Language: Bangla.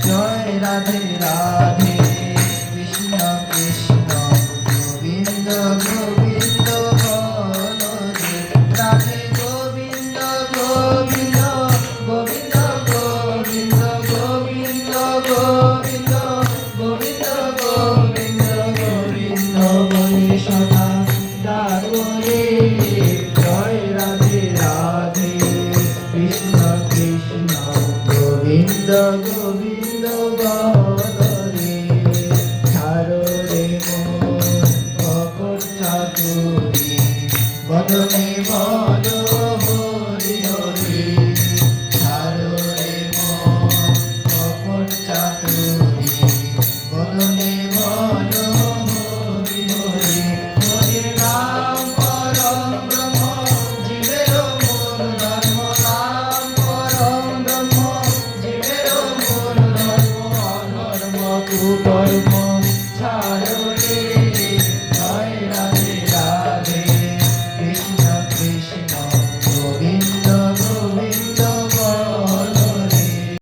জয় রাধে রাধে কৃষ্ণ কৃষ্ণ গোবিন্দ গোবিন্দ বলরে রাধে গোবিন্দ গোবিন্দ গোবিন্দ গোবিন্দ গোবিন্দ গোবিন্দ গোবিন্দ গোবিন্দ গোবিন্দ বলে সদা ডাকরে জয় রাধে রাধে কৃষ্ণ কৃষ্ণ গোবিন্দ গোবিন্দ বলরে ছাড়ো রে মন অকট চাতুরি বদনে বল হরি হরি ছাড়ো রে মন অকট চাতুরি বদনে বল হরি হরি হরির নাম পরম ব্রহ্ম জীবের মূল ধর্ম নাম পরম ব্রহ্ম জীবের মূল ধর্ম অধর্ম কুকর্ম